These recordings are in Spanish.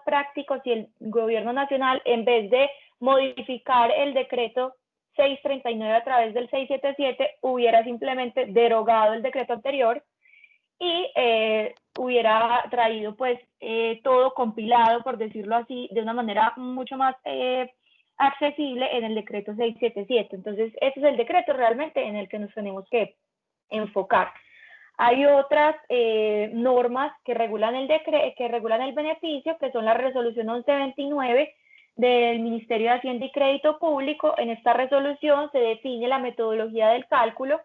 práctico si el gobierno nacional, en vez de modificar el decreto 639 a través del 677, hubiera simplemente derogado el decreto anterior y hubiera traído pues todo compilado, por decirlo así, de una manera mucho más accesible en el decreto 677. Entonces, ese es el decreto realmente en el que nos tenemos que enfocar. Hay otras normas que regulan el beneficio, que son la resolución 1129 del Ministerio de Hacienda y Crédito Público. En esta resolución se define la metodología del cálculo,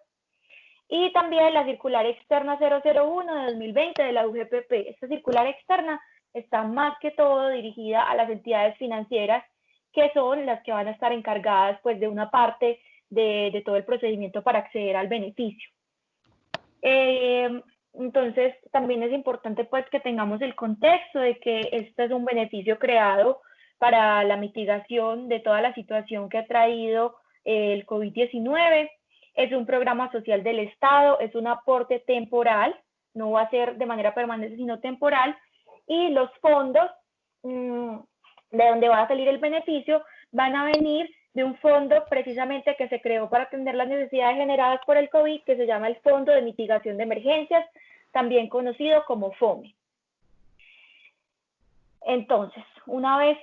y también la circular externa 001 de 2020 de la UGPP. Esta circular externa está más que todo dirigida a las entidades financieras, que son las que van a estar encargadas pues de una parte de todo el procedimiento para acceder al beneficio. Entonces, también es importante pues que tengamos el contexto de que este es un beneficio creado para la mitigación de toda la situación que ha traído el COVID-19. Es un programa social del Estado, es un aporte temporal, no va a ser de manera permanente, sino temporal, y los fondos de donde va a salir el beneficio van a venir de un fondo precisamente que se creó para atender las necesidades generadas por el COVID, que se llama el Fondo de Mitigación de Emergencias, también conocido como FOME. Entonces, una vez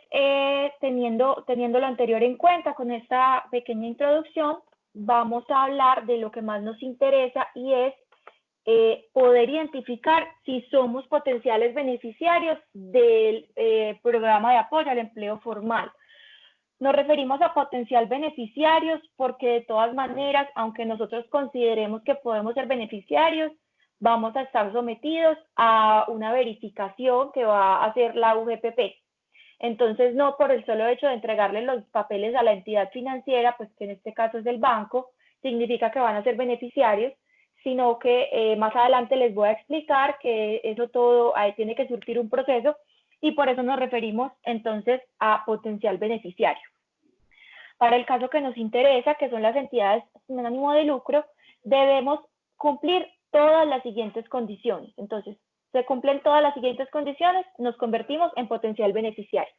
teniendo lo anterior en cuenta con esta pequeña introducción, vamos a hablar de lo que más nos interesa, y es poder identificar si somos potenciales beneficiarios del programa de apoyo al empleo formal. Nos referimos a potencial beneficiarios porque de todas maneras, aunque nosotros consideremos que podemos ser beneficiarios, vamos a estar sometidos a una verificación que va a hacer la UGPP. Entonces, no por el solo hecho de entregarle los papeles a la entidad financiera, pues que en este caso es el banco, significa que van a ser beneficiarios, sino que más adelante les voy a explicar que eso todo tiene que surtir un proceso, y por eso nos referimos entonces a potencial beneficiario. Para el caso que nos interesa, que son las entidades sin ánimo de lucro, debemos cumplir todas las siguientes condiciones. Entonces, se cumplen todas las siguientes condiciones, nos convertimos en potencial beneficiario.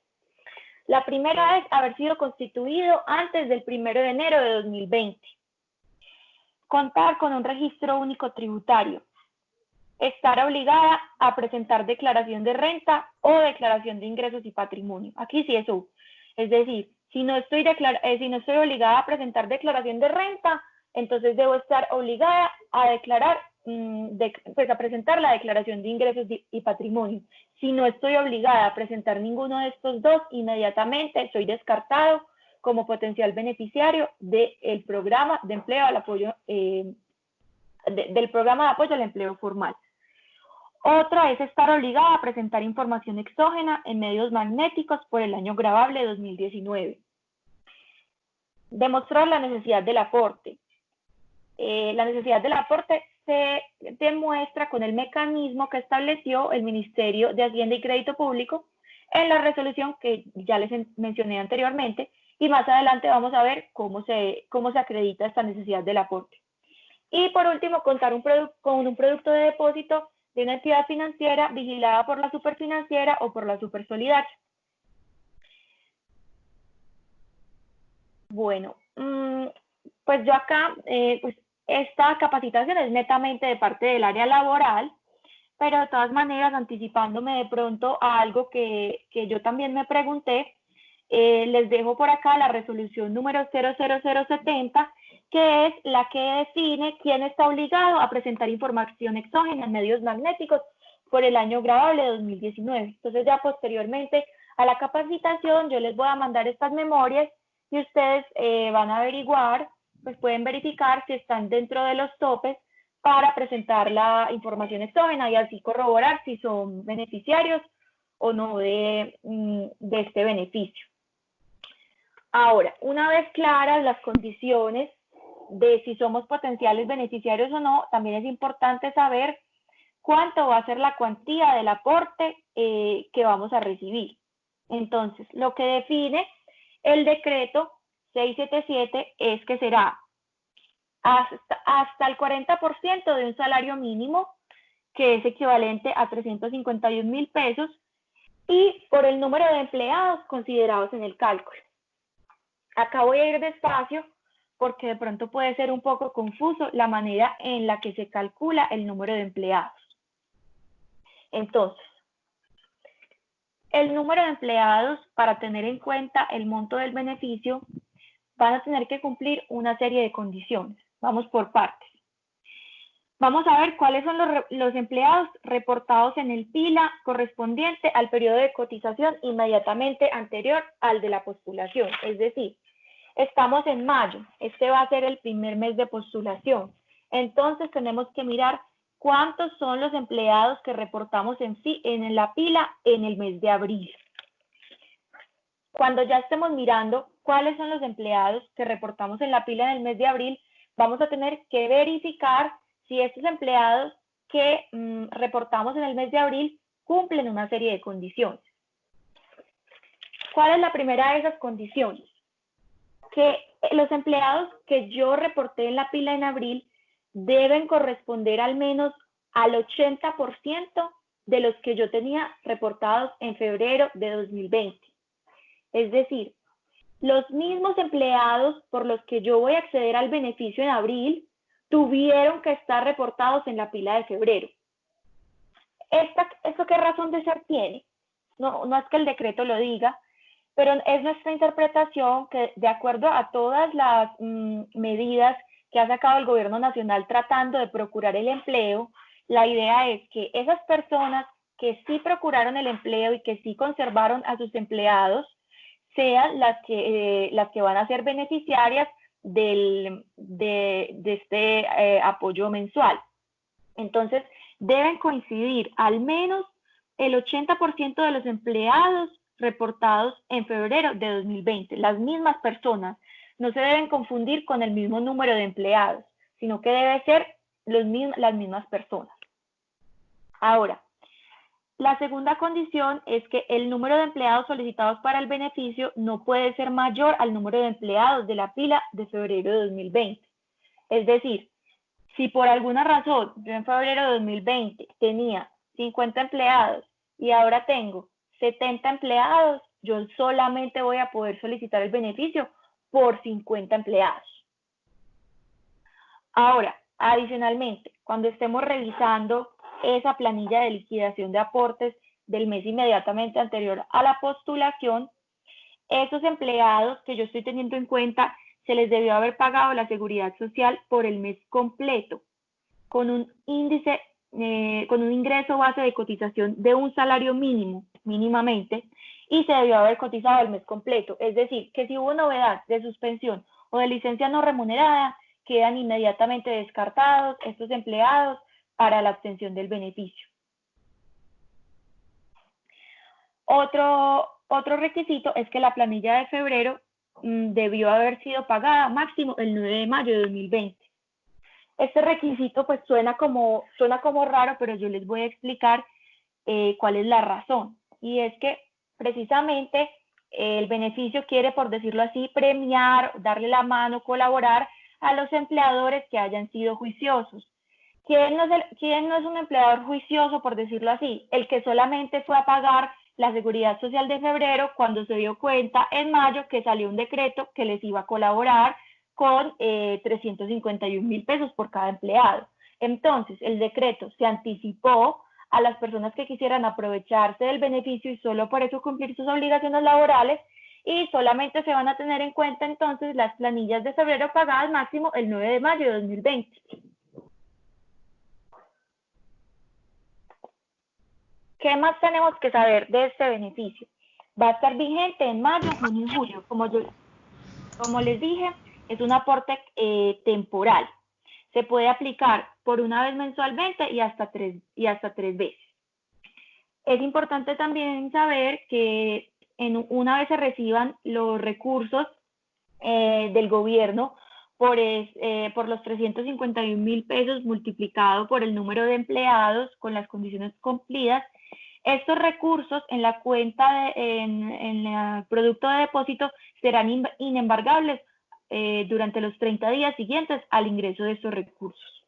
La primera es haber sido constituido antes del 1 de enero de 2020. Contar con un registro único tributario. Estar obligada a presentar declaración de renta o declaración de ingresos y patrimonio. Aquí sí eso. Es decir, si no estoy obligada a presentar declaración de renta, entonces debo estar obligada a declarar, a presentar la declaración de ingresos y patrimonio. Si no estoy obligada a presentar ninguno de estos dos, inmediatamente soy descartado como potencial beneficiario del programa de empleo al apoyo, del programa de apoyo al empleo formal. Otra es estar obligada a presentar información exógena en medios magnéticos por el año gravable 2019. Demostrar la necesidad del aporte. La necesidad del aporte se demuestra con el mecanismo que estableció el Ministerio de Hacienda y Crédito Público en la resolución que ya les mencioné anteriormente, y más adelante vamos a ver cómo se acredita esta necesidad del aporte. Y por último, contar con un producto de depósito de una entidad financiera vigilada por la superfinanciera o por la supersolidaria. Bueno, pues yo acá, pues esta capacitación es netamente de parte del área laboral, pero de todas maneras, anticipándome de pronto a algo que yo también me pregunté, les dejo por acá la resolución número 00070, que es la que define quién está obligado a presentar información exógena en medios magnéticos por el año gravable de 2019. Entonces, ya posteriormente a la capacitación, yo les voy a mandar estas memorias y ustedes van a averiguar, pues pueden verificar si están dentro de los topes para presentar la información exógena y así corroborar si son beneficiarios o no de este beneficio. Ahora, una vez claras las condiciones de si somos potenciales beneficiarios o no, también es importante saber cuánto va a ser la cuantía del aporte que vamos a recibir. Entonces, lo que define el decreto 677 es que será hasta el 40% de un salario mínimo, que es equivalente a 351.000 pesos, y por el número de empleados considerados en el cálculo. Acá voy a ir despacio porque de pronto puede ser un poco confuso la manera en la que se calcula el número de empleados. Entonces, el número de empleados, para tener en cuenta el monto del beneficio, van a tener que cumplir una serie de condiciones. Vamos por partes. Vamos a ver cuáles son los empleados reportados en el PILA correspondiente al periodo de cotización inmediatamente anterior al de la postulación. Es decir, estamos en mayo, este va a ser el primer mes de postulación. Entonces tenemos que mirar cuántos son los empleados que reportamos en la PILA en el mes de abril. Cuando ya estemos mirando cuáles son los empleados que reportamos en la PILA en el mes de abril, vamos a tener que verificar si estos empleados que reportamos en el mes de abril cumplen una serie de condiciones. ¿Cuál es la primera de esas condiciones? Que los empleados que yo reporté en la PILA en abril deben corresponder al menos al 80% de los que yo tenía reportados en febrero de 2020. Es decir, los mismos empleados por los que yo voy a acceder al beneficio en abril tuvieron que estar reportados en la PILA de febrero. ¿Esto qué razón de ser tiene? No es que el decreto lo diga, pero es nuestra interpretación que, de acuerdo a todas las medidas que ha sacado el gobierno nacional tratando de procurar el empleo, la idea es que esas personas que sí procuraron el empleo y que sí conservaron a sus empleados sean las que van a ser beneficiarias de este apoyo mensual. Entonces, deben coincidir al menos el 80% de los empleados reportados en febrero de 2020. Las mismas personas no se deben confundir con el mismo número de empleados, sino que debe ser las mismas personas. Ahora, la segunda condición es que el número de empleados solicitados para el beneficio no puede ser mayor al número de empleados de la PILA de febrero de 2020. Es decir, si por alguna razón yo en febrero de 2020 tenía 50 empleados y ahora tengo 70 empleados, yo solamente voy a poder solicitar el beneficio por 50 empleados. Ahora, adicionalmente, cuando estemos revisando esa planilla de liquidación de aportes del mes inmediatamente anterior a la postulación, esos empleados que yo estoy teniendo en cuenta se les debió haber pagado la seguridad social por el mes completo, con un índice, con un ingreso base de cotización de un salario mínimo, mínimamente, y se debió haber cotizado el mes completo. Es decir, que si hubo novedad de suspensión o de licencia no remunerada, quedan inmediatamente descartados estos empleados para la obtención del beneficio. Otro requisito es que la planilla de febrero debió haber sido pagada máximo el 9 de mayo de 2020. Este requisito pues suena como raro, pero yo les voy a explicar cuál es la razón. Y es que precisamente el beneficio quiere, por decirlo así, premiar, darle la mano, colaborar a los empleadores que hayan sido juiciosos. ¿Quién no es un empleador juicioso, por decirlo así? El que solamente fue a pagar la seguridad social de febrero cuando se dio cuenta en mayo que salió un decreto que les iba a colaborar con 351.000 pesos por cada empleado. Entonces, el decreto se anticipó a las personas que quisieran aprovecharse del beneficio y solo por eso cumplir sus obligaciones laborales, y solamente se van a tener en cuenta entonces las planillas de febrero pagadas máximo el 9 de mayo de 2020. ¿Qué más tenemos que saber de este beneficio? Va a estar vigente en mayo, junio y julio. Como les dije, es un aporte temporal. Se puede aplicar por una vez mensualmente y hasta tres veces. Es importante también saber que una vez se reciban los recursos del gobierno por los 351.000 pesos multiplicado por el número de empleados con las condiciones cumplidas, estos recursos en la cuenta, en el producto de depósito, serán inembargables durante los 30 días siguientes al ingreso de estos recursos.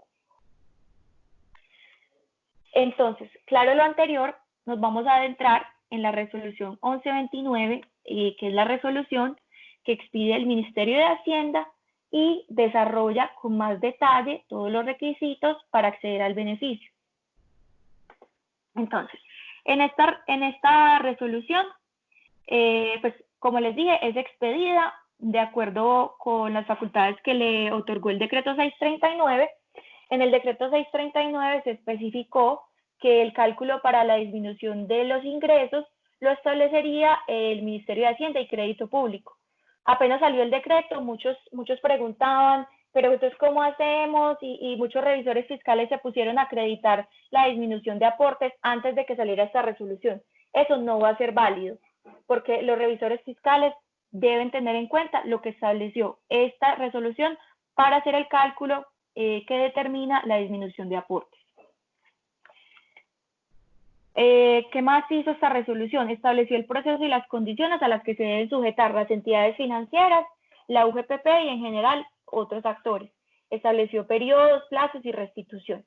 Entonces, claro lo anterior, nos vamos a adentrar en la resolución 1129, que es la resolución que expide el Ministerio de Hacienda y desarrolla con más detalle todos los requisitos para acceder al beneficio. Entonces, en esta resolución, pues como les dije, es expedida de acuerdo con las facultades que le otorgó el decreto 639. En el decreto 639 se especificó que el cálculo para la disminución de los ingresos lo establecería el Ministerio de Hacienda y Crédito Público. Apenas salió el decreto, muchos preguntaban, pero entonces ¿cómo hacemos? Y muchos revisores fiscales se pusieron a acreditar la disminución de aportes antes de que saliera esta resolución. Eso no va a ser válido, porque los revisores fiscales deben tener en cuenta lo que estableció esta resolución para hacer el cálculo que determina la disminución de aportes. ¿Qué más hizo esta resolución? Estableció el proceso y las condiciones a las que se deben sujetar las entidades financieras, la UGPP y en general otros actores. Estableció periodos, plazos y restitución.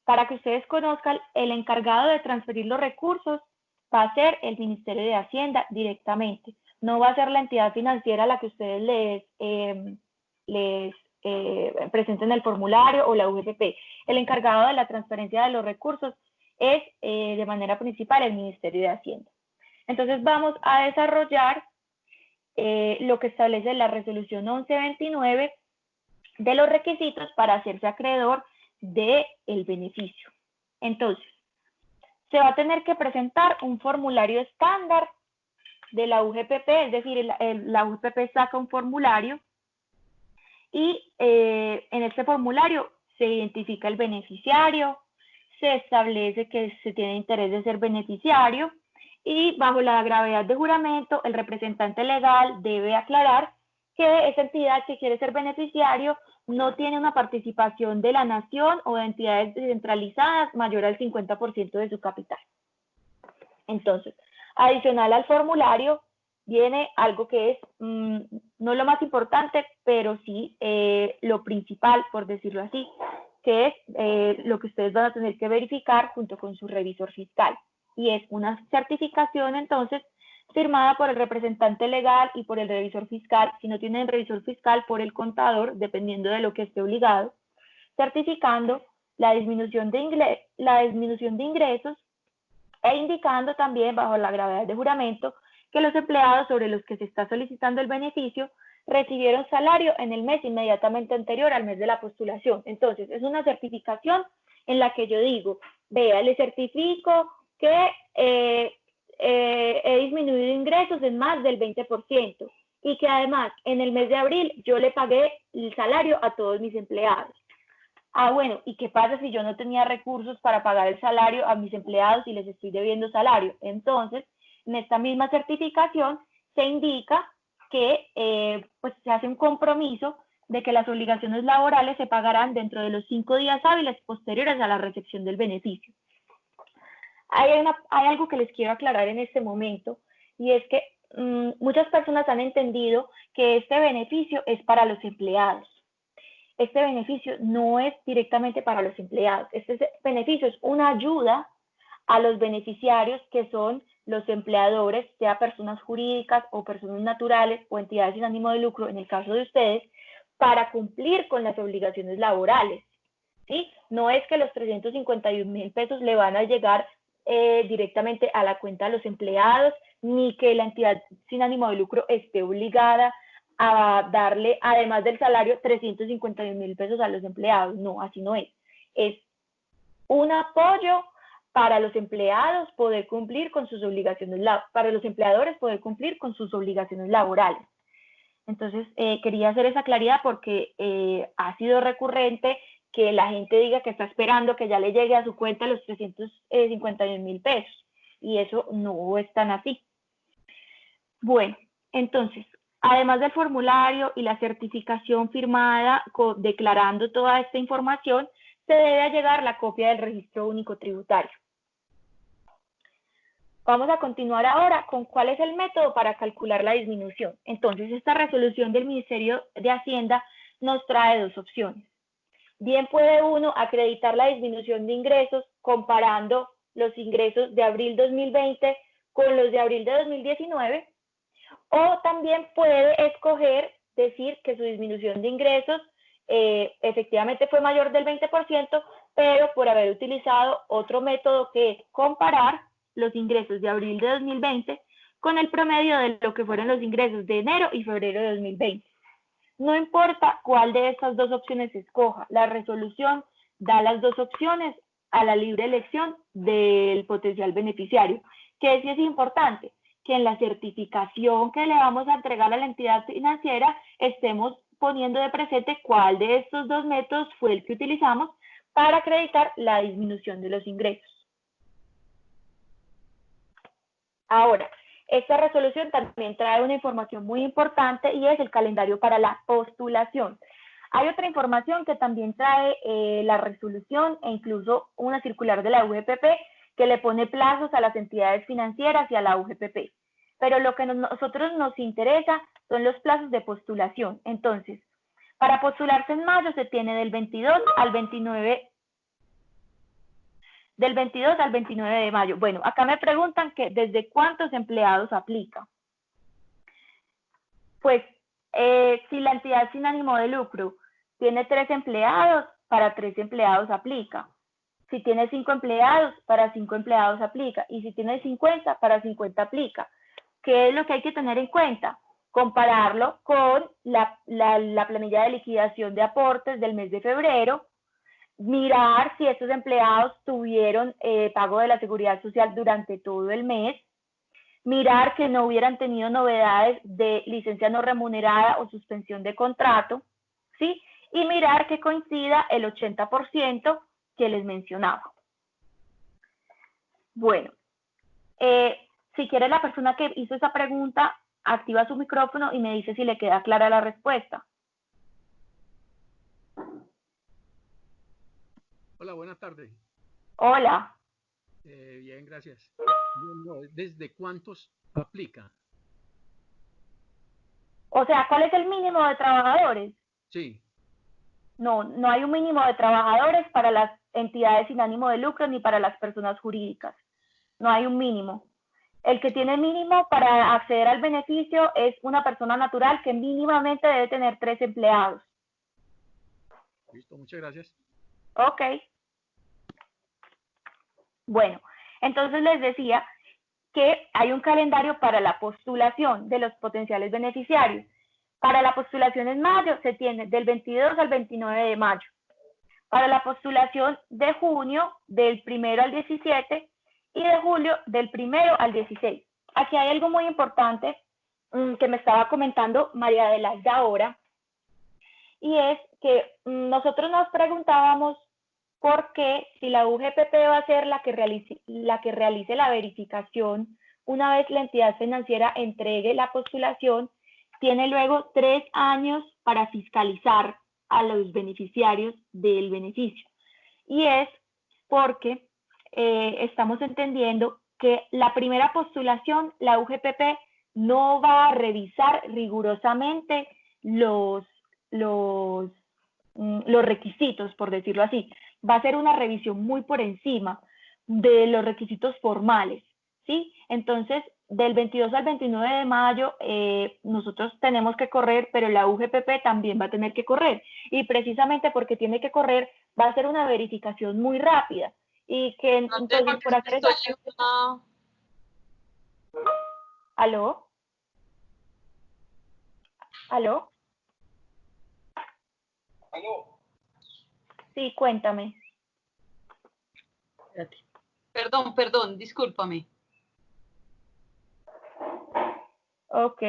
Para que ustedes conozcan, el encargado de transferir los recursos va a ser el Ministerio de Hacienda directamente. No va a ser la entidad financiera a la que ustedes les presenten el formulario o la UGPP. El encargado de la transferencia de los recursos es de manera principal el Ministerio de Hacienda. Entonces vamos a desarrollar lo que establece la resolución 1129 de los requisitos para hacerse acreedor del beneficio. Entonces, se va a tener que presentar un formulario estándar de la UGPP, es decir, la UGPP saca un formulario y en este formulario se identifica el beneficiario, se establece que se tiene interés de ser beneficiario y bajo la gravedad de juramento el representante legal debe aclarar que esa entidad que quiere ser beneficiario no tiene una participación de la nación o de entidades descentralizadas mayor al 50% de su capital. Entonces, adicional al formulario viene algo que es no lo más importante, pero sí lo principal, por decirlo así, que es lo que ustedes van a tener que verificar junto con su revisor fiscal. Y es una certificación, entonces, firmada por el representante legal y por el revisor fiscal, si no tienen revisor fiscal, por el contador, dependiendo de lo que esté obligado, certificando la disminución de ingresos e indicando también, bajo la gravedad de juramento, que los empleados sobre los que se está solicitando el beneficio recibieron salario en el mes inmediatamente anterior al mes de la postulación. Entonces, es una certificación en la que yo digo, vea, le certifico que he disminuido ingresos en más del 20% y que además en el mes de abril yo le pagué el salario a todos mis empleados. Ah, bueno, ¿y qué pasa si yo no tenía recursos para pagar el salario a mis empleados y les estoy debiendo salario? Entonces, en esta misma certificación se indica que pues se hace un compromiso de que las obligaciones laborales se pagarán dentro de los 5 días hábiles posteriores a la recepción del beneficio. Hay algo que les quiero aclarar en este momento, y es que muchas personas han entendido que este beneficio es para los empleados. Este beneficio no es directamente para los empleados. Este beneficio es una ayuda a los beneficiarios, que son los empleadores, sea personas jurídicas o personas naturales o entidades sin ánimo de lucro, en el caso de ustedes, para cumplir con las obligaciones laborales. ¿Sí? No es que los 351.000 pesos le van a llegar directamente a la cuenta de los empleados, ni que la entidad sin ánimo de lucro esté obligada a darle, además del salario, 351.000 pesos a los empleados. No, así no es. Es un apoyo para los empleados poder cumplir con sus obligaciones, para los empleadores poder cumplir con sus obligaciones laborales. Entonces, quería hacer esa claridad porque ha sido recurrente que la gente diga que está esperando que ya le llegue a su cuenta los 351.000 pesos, y eso no es tan así. Bueno, entonces, además del formulario y la certificación firmada declarando toda esta información, se debe allegar la copia del registro único tributario. Vamos a continuar ahora con cuál es el método para calcular la disminución. Entonces, esta resolución del Ministerio de Hacienda nos trae dos opciones. Bien puede uno acreditar la disminución de ingresos comparando los ingresos de abril 2020 con los de abril de 2019, o también puede escoger decir que su disminución de ingresos efectivamente fue mayor del 20%, pero por haber utilizado otro método que es comparar los ingresos de abril de 2020 con el promedio de lo que fueron los ingresos de enero y febrero de 2020. No importa cuál de estas dos opciones se escoja, la resolución da las dos opciones a la libre elección del potencial beneficiario, que sí es importante que en la certificación que le vamos a entregar a la entidad financiera estemos poniendo de presente cuál de estos dos métodos fue el que utilizamos para acreditar la disminución de los ingresos. Ahora, esta resolución también trae una información muy importante y es el calendario para la postulación. Hay otra información que también trae la resolución e incluso una circular de la UGPP que le pone plazos a las entidades financieras y a la UGPP. Pero lo que a nosotros nos interesa son los plazos de postulación. Entonces, para postularse en mayo se tiene del 22 al 29 de mayo. Bueno, acá me preguntan que desde cuántos empleados aplica. Pues si la entidad sin ánimo de lucro tiene 3 empleados, para 3 empleados aplica. Si tiene 5 empleados, para 5 empleados aplica. Y si tiene 50, para 50 aplica. ¿Qué es lo que hay que tener en cuenta? Compararlo con la planilla de liquidación de aportes del mes de febrero, mirar si estos empleados tuvieron pago de la seguridad social durante todo el mes, mirar que no hubieran tenido novedades de licencia no remunerada o suspensión de contrato, ¿sí? Y mirar que coincida el 80% que les mencionaba. Bueno, si quiere la persona que hizo esa pregunta, activa su micrófono y me dice si le queda clara la respuesta. Hola, buenas tardes. Hola. Bien, gracias. Bueno, ¿desde cuántos aplica? O sea, ¿cuál es el mínimo de trabajadores? Sí. No, no hay un mínimo de trabajadores para las entidades sin ánimo de lucro ni para las personas jurídicas. No hay un mínimo. El que tiene mínimo para acceder al beneficio es una persona natural que mínimamente debe tener 3 empleados. Listo, muchas gracias. Ok. Bueno, entonces les decía que hay un calendario para la postulación de los potenciales beneficiarios. Para la postulación en mayo se tiene del 22 al 29 de mayo. Para la postulación de junio, del 1 al 17, y de julio, del 1 al 16. Aquí hay algo muy importante que me estaba comentando María Adelaida ahora, y es que nosotros nos preguntábamos por qué si la UGPP va a ser la que realice la verificación una vez la entidad financiera entregue la postulación, tiene luego 3 años para fiscalizar a los beneficiarios del beneficio. Y es porque estamos entendiendo que la primera postulación, la UGPP, no va a revisar rigurosamente los requisitos, por decirlo así. Va a ser una revisión muy por encima de los requisitos formales, ¿sí? Entonces, del 22 al 29 de mayo, nosotros tenemos que correr, pero la UGPP también va a tener que correr. Y precisamente porque tiene que correr, va a ser una verificación muy rápida. Y que entonces, por hacer eso... ¿Aló? ¿Aló? ¿Aló? Sí, cuéntame. Perdón, discúlpame. Ok.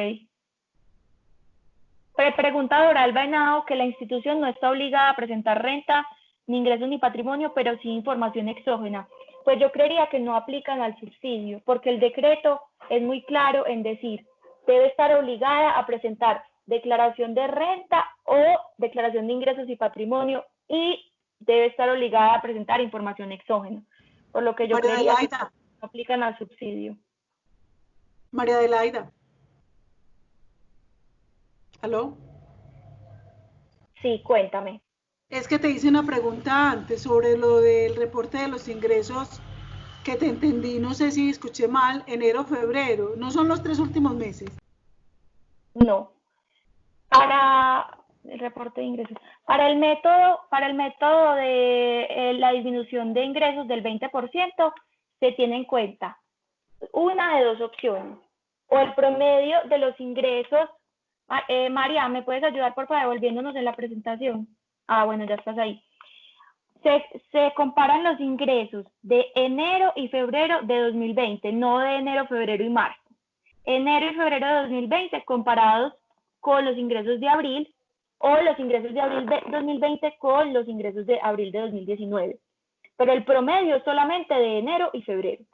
Pregunta Doralba Henao que la institución no está obligada a presentar renta, ni ingresos ni patrimonio, pero sí información exógena. Pues yo creería que no aplican al subsidio, porque el decreto es muy claro en decir, debe estar obligada a presentar declaración de renta o declaración de ingresos y patrimonio y debe estar obligada a presentar información exógena. Por lo que yo creería que no aplican al subsidio. María Adelaida. ¿Aló? Sí, cuéntame. Es que te hice una pregunta antes sobre lo del reporte de los ingresos que te entendí, no sé si escuché mal, enero, febrero, no son los 3 últimos meses. No. Para el reporte de ingresos. Para el método de la disminución de ingresos del 20%, se tiene en cuenta una de dos opciones. O el promedio de los ingresos. María, ¿me puedes ayudar, por favor, devolviéndonos en la presentación? Ah, bueno, ya estás ahí. Se comparan los ingresos de enero y febrero de 2020, no de enero, febrero y marzo. Enero y febrero de 2020 comparados con los ingresos de abril, o los ingresos de abril de 2020 con los ingresos de abril de 2019. Pero el promedio es solamente de enero y febrero.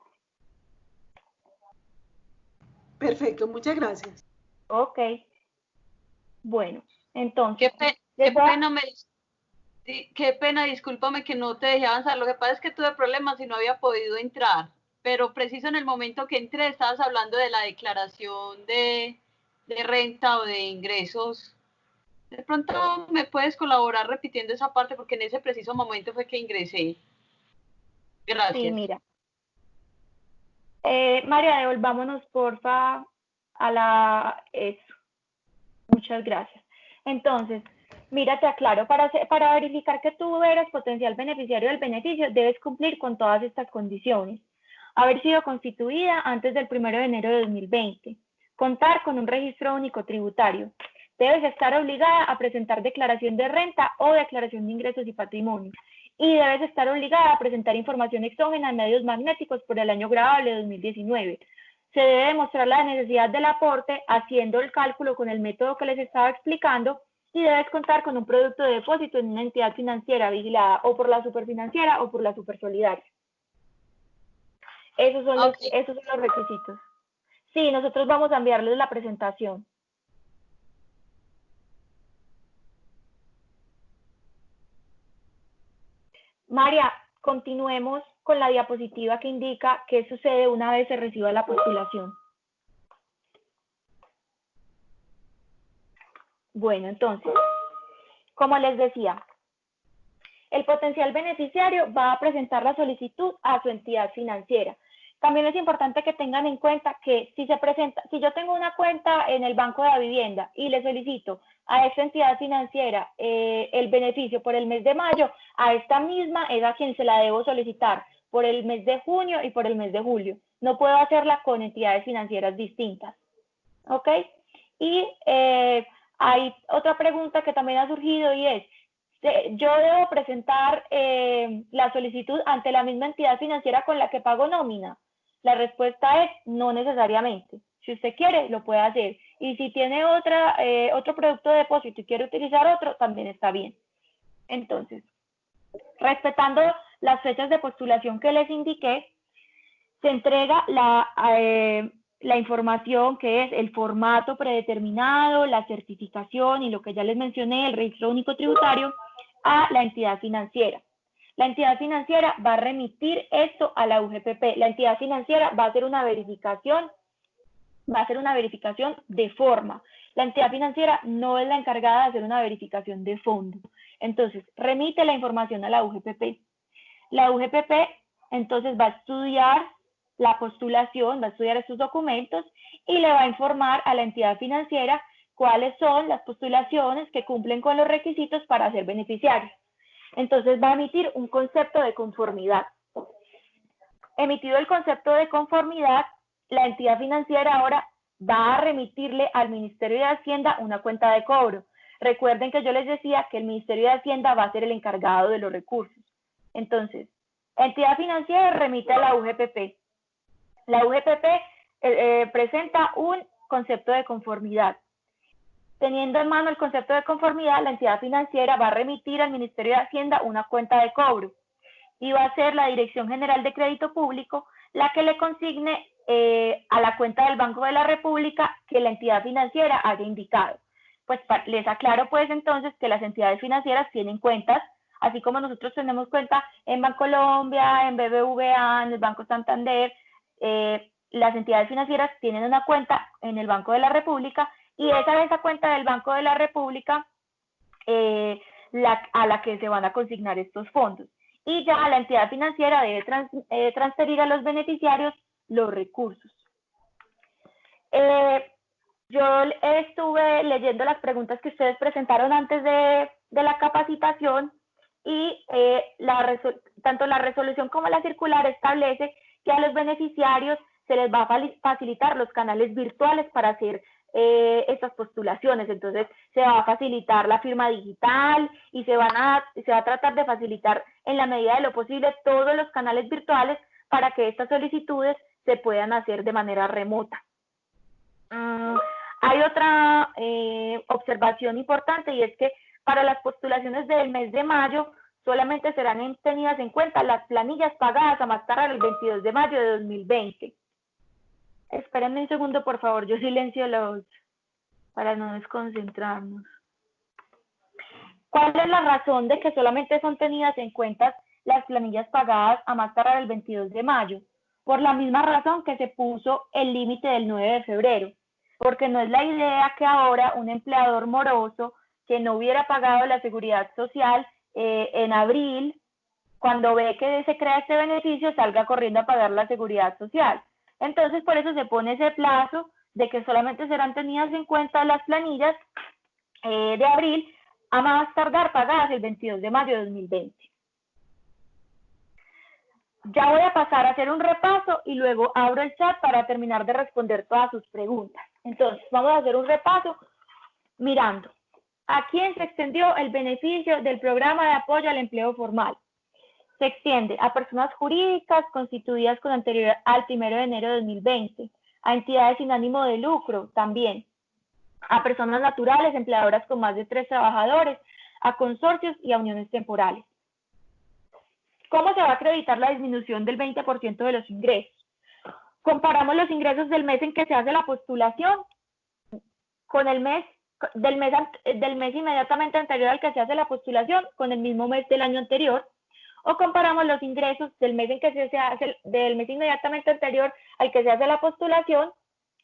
Perfecto, muchas gracias. Ok. Bueno, entonces. Qué pena, discúlpame que no te dejé avanzar. Lo que pasa es que tuve problemas y no había podido entrar. Pero preciso en el momento que entré estabas hablando de la declaración de renta o de ingresos. De pronto me puedes colaborar repitiendo esa parte porque en ese preciso momento fue que ingresé. Gracias. Sí, mira. María, devolvámonos porfa a eso. Muchas gracias. Entonces, mira, te aclaro, para verificar que tú eres potencial beneficiario del beneficio, debes cumplir con todas estas condiciones. Haber sido constituida antes del 1 de enero de 2020. Contar con un registro único tributario. Debes estar obligada a presentar declaración de renta o declaración de ingresos y patrimonio. Y debes estar obligada a presentar información exógena en medios magnéticos por el año grabable de 2019. Se debe demostrar la necesidad del aporte haciendo el cálculo con el método que les estaba explicando, y debes contar con un producto de depósito en una entidad financiera vigilada o por la superfinanciera o por la supersolidaria. Esos son los requisitos. Sí, nosotros vamos a enviarles la presentación. María, continuemos con la diapositiva que indica qué sucede una vez se reciba la postulación. Bueno, entonces, como les decía, el potencial beneficiario va a presentar la solicitud a su entidad financiera. También es importante que tengan en cuenta que si yo tengo una cuenta en el Banco de la Vivienda y le solicito a esta entidad financiera el beneficio por el mes de mayo, a esta misma es a quien se la debo solicitar por el mes de junio y por el mes de julio. No puedo hacerla con entidades financieras distintas. ¿Ok? Y hay otra pregunta que también ha surgido, y es, ¿yo debo presentar la solicitud ante la misma entidad financiera con la que pago nómina? La respuesta es no necesariamente. Si usted quiere, lo puede hacer. Y si tiene otro producto de depósito y quiere utilizar otro, también está bien. Entonces, respetando las fechas de postulación que les indiqué, se entrega la información, que es el formato predeterminado, la certificación y lo que ya les mencioné, el registro único tributario, a la entidad financiera. La entidad financiera va a remitir esto a la UGPP. La entidad financiera va a hacer una verificación, de forma. La entidad financiera no es la encargada de hacer una verificación de fondo. Entonces, remite la información a la UGPP. La UGPP entonces va a estudiar la postulación, va a estudiar estos documentos y le va a informar a la entidad financiera cuáles son las postulaciones que cumplen con los requisitos para ser beneficiarios. Entonces va a emitir un concepto de conformidad. Emitido el concepto de conformidad, la entidad financiera ahora va a remitirle al Ministerio de Hacienda una cuenta de cobro. Recuerden que yo les decía que el Ministerio de Hacienda va a ser el encargado de los recursos. Entonces, entidad financiera remite a la UGPP. La UGPP presenta un concepto de conformidad. Teniendo en mano el concepto de conformidad, la entidad financiera va a remitir al Ministerio de Hacienda una cuenta de cobro y va a ser la Dirección General de Crédito Público la que le consigne a la cuenta del Banco de la República que la entidad financiera haya indicado. Pues les aclaro pues entonces que las entidades financieras tienen cuentas, así como nosotros tenemos cuenta en Bancolombia, en BBVA, en el Banco Santander. Las entidades financieras tienen una cuenta en el Banco de la República, y esa cuenta del Banco de la República a la que se van a consignar estos fondos. y ya la entidad financiera debe transferir a los beneficiarios los recursos. Yo estuve leyendo las preguntas que ustedes presentaron antes de la capacitación y tanto la resolución como la circular establece que a los beneficiarios se les va a facilitar los canales virtuales para hacer estas postulaciones. Entonces se va a facilitar la firma digital y se va a tratar de facilitar en la medida de lo posible todos los canales virtuales para que estas solicitudes se puedan hacer de manera remota. Hay otra observación importante, y es que para las postulaciones del mes de mayo solamente serán tenidas en cuenta las planillas pagadas a más tardar el 22 de mayo de 2020. Espérenme un segundo, por favor, yo silencio para no desconcentrarnos. ¿Cuál es la razón de que solamente son tenidas en cuenta las planillas pagadas a más tardar el 22 de mayo? Por la misma razón que se puso el límite del 9 de febrero, porque no es la idea que ahora un empleador moroso que no hubiera pagado la seguridad social en abril, cuando ve que se crea este beneficio, salga corriendo a pagar la seguridad social. Entonces, por eso se pone ese plazo de que solamente serán tenidas en cuenta las planillas de abril a más tardar pagadas el 22 de mayo de 2020. Ya voy a pasar a hacer un repaso y luego abro el chat para terminar de responder todas sus preguntas. Entonces, vamos a hacer un repaso mirando a quién se extendió el beneficio del programa de apoyo al empleo formal. Se extiende a personas jurídicas constituidas con anterioridad al 1 de enero de 2020, a entidades sin ánimo de lucro también, a personas naturales empleadoras con más de 3 trabajadores, a consorcios y a uniones temporales. ¿Cómo se va a acreditar la disminución del 20% de los ingresos? Comparamos los ingresos del mes en que se hace la postulación con el mes del mes inmediatamente anterior al que se hace la postulación con el mismo mes del año anterior, o comparamos los ingresos del mes en que del mes inmediatamente anterior al que se hace la postulación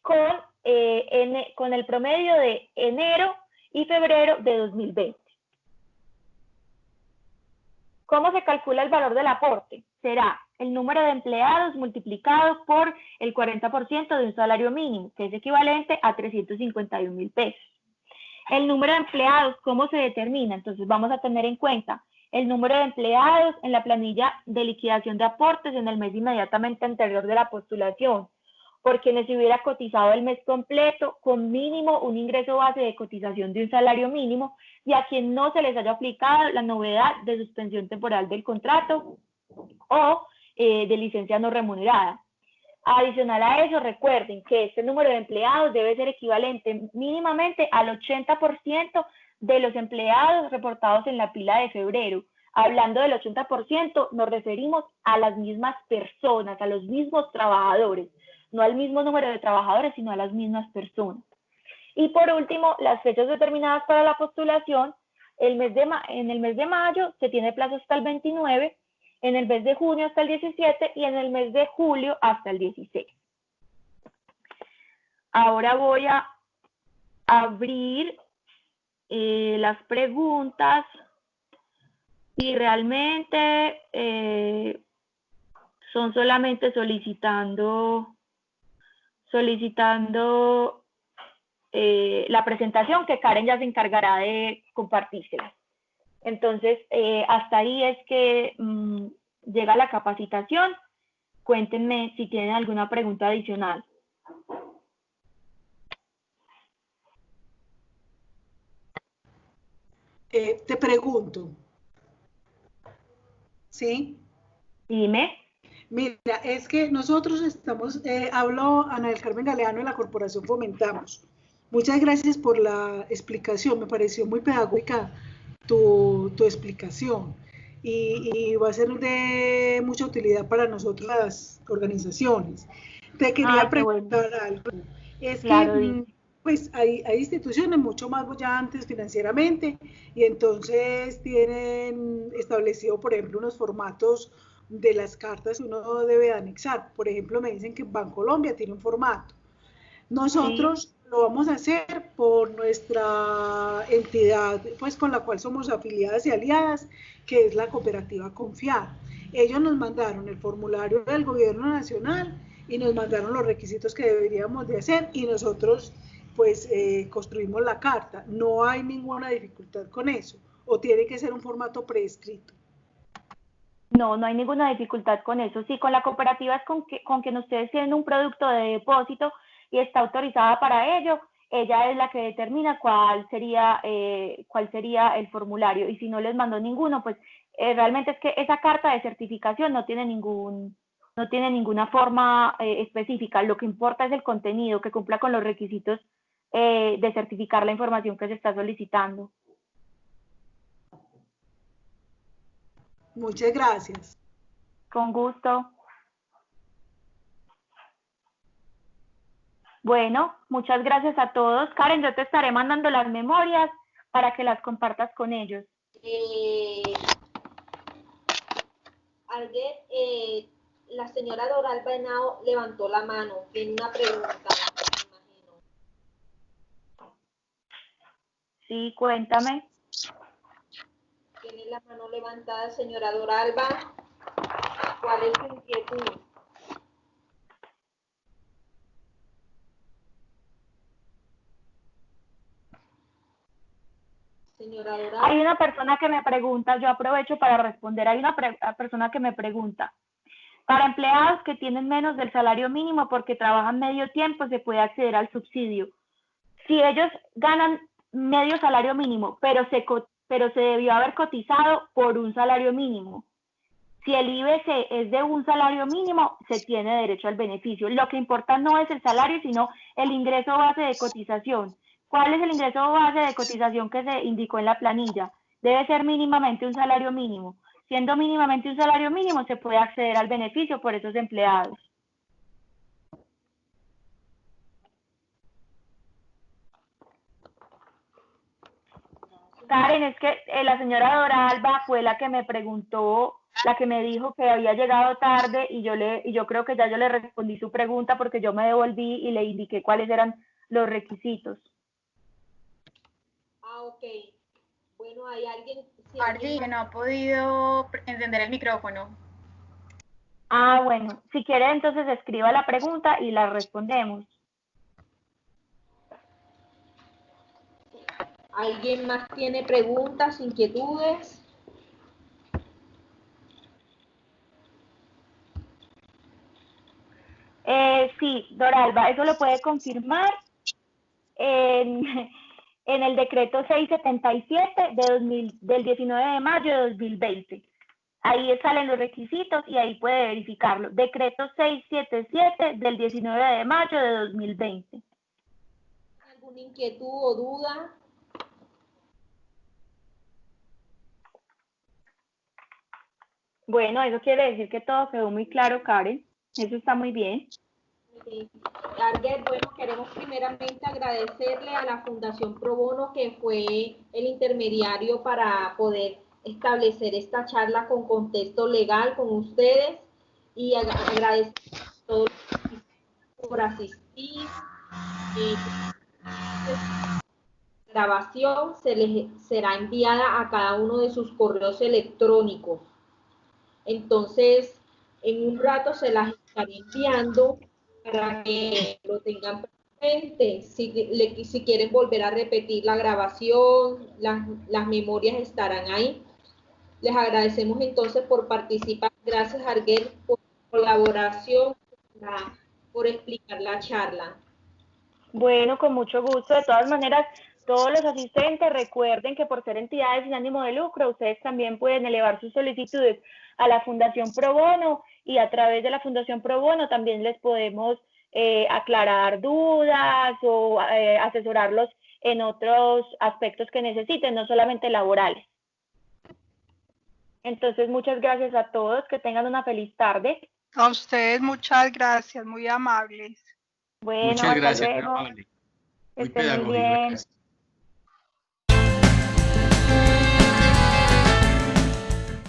con el promedio de enero y febrero de 2020. ¿Cómo se calcula el valor del aporte? Será el número de empleados multiplicado por el 40% de un salario mínimo, que es equivalente a 351.000 pesos. El número de empleados, ¿cómo se determina? Entonces vamos a tener en cuenta el número de empleados en la planilla de liquidación de aportes en el mes inmediatamente anterior de la postulación, por quienes se hubiera cotizado el mes completo con mínimo un ingreso base de cotización de un salario mínimo, y a quien no se les haya aplicado la novedad de suspensión temporal del contrato o de licencia no remunerada. Adicional a eso, recuerden que este número de empleados debe ser equivalente mínimamente al 80% de los empleados reportados en la pila de febrero. Hablando del 80%, nos referimos a las mismas personas, a los mismos trabajadores, no al mismo número de trabajadores, sino a las mismas personas. Y por último, las fechas determinadas para la postulación. En el mes de mayo se tiene plazo hasta el 29, en el mes de junio hasta el 17 y en el mes de julio hasta el 16. Ahora voy a abrir las preguntas y realmente son solamente solicitando la presentación, que Karen ya se encargará de compartírsela. Entonces, hasta ahí es que llega la capacitación. Cuéntenme si tienen alguna pregunta adicional. Te pregunto, ¿sí? Dime. Mira, es que nosotros hablo Ana del Carmen Galeano de la Corporación Fomentamos. Muchas gracias por la explicación, me pareció muy pedagógica tu explicación y va a ser de mucha utilidad para nosotros las organizaciones. Te quería preguntar algo. Es claro, que pues hay instituciones mucho más bollantes financieramente y entonces tienen establecido, por ejemplo, unos formatos de las cartas que uno debe anexar. Por ejemplo, me dicen que Bancolombia tiene un formato. Nosotros, lo vamos a hacer por nuestra entidad, pues con la cual somos afiliadas y aliadas, que es la cooperativa Confiar. Ellos nos mandaron el formulario del gobierno nacional y nos mandaron los requisitos que deberíamos de hacer y nosotros pues construimos la carta. No hay ninguna dificultad con eso, o tiene que ser un formato preescrito. No, no hay ninguna dificultad con eso. Sí, con la cooperativa es con que ustedes tienen un producto de depósito y está autorizada para ello, ella es la que determina cuál sería el formulario. Y si no les mandó ninguno, pues realmente es que esa carta de certificación no tiene ninguna forma específica. Lo que importa es el contenido, que cumpla con los requisitos de certificar la información que se está solicitando. Muchas gracias. Con gusto. Bueno, muchas gracias a todos. Karen, yo te estaré mandando las memorias para que las compartas con ellos. Alguien, la señora Doralba Henao levantó la mano. Tiene una pregunta, me imagino. Sí, cuéntame. Tiene la mano levantada, señora Doralba. ¿Cuál es su inquietud? Señora Doralba. Hay una persona que me pregunta, yo aprovecho para responder, hay una persona que me pregunta, para empleados que tienen menos del salario mínimo porque trabajan medio tiempo, ¿se puede acceder al subsidio? Si ellos ganan medio salario mínimo, pero se debió haber cotizado por un salario mínimo. Si el IBC es de un salario mínimo, se tiene derecho al beneficio. Lo que importa no es el salario, sino el ingreso base de cotización. ¿Cuál es el ingreso base de cotización que se indicó en la planilla? Debe ser mínimamente un salario mínimo. Siendo mínimamente un salario mínimo, se puede acceder al beneficio por esos empleados. Karen, es que la señora Doralba fue la que me preguntó, la que me dijo que había llegado tarde y yo creo que ya yo le respondí su pregunta porque yo me devolví y le indiqué cuáles eran los requisitos. Ah, ok. Bueno, hay alguien... Mardi, que no ha podido encender el micrófono. Ah, bueno, si quiere entonces escriba la pregunta y la respondemos. ¿Alguien más tiene preguntas, inquietudes? Sí, Doralba, eso lo puede confirmar en el decreto 677 del 19 de mayo de 2020. Ahí salen los requisitos y ahí puede verificarlo. Decreto 677 del 19 de mayo de 2020. ¿Alguna inquietud o duda? Bueno, eso quiere decir que todo quedó muy claro, Karen. Eso está muy bien. Arguet, bueno, queremos primeramente agradecerle a la Fundación Pro Bono, que fue el intermediario para poder establecer esta charla con contexto legal con ustedes, y agradecer a todos por asistir. La grabación será enviada a cada uno de sus correos electrónicos. Entonces, en un rato se las estaré enviando para que lo tengan presente. Si quieren volver a repetir la grabación, las memorias estarán ahí. Les agradecemos entonces por participar. Gracias, Arguet, por colaboración, por explicar la charla. Bueno, con mucho gusto. De todas maneras, todos los asistentes recuerden que por ser entidades sin ánimo de lucro, ustedes también pueden elevar sus solicitudes a la Fundación Pro Bono, y a través de la Fundación Pro Bono también les podemos aclarar dudas o asesorarlos en otros aspectos que necesiten, no solamente laborales. Entonces, muchas gracias a todos, que tengan una feliz tarde. A ustedes muchas gracias, muy amables. Bueno, Muchas hasta gracias, muy luego. amable. Muy Estén muy pedagógico. bien. Gracias.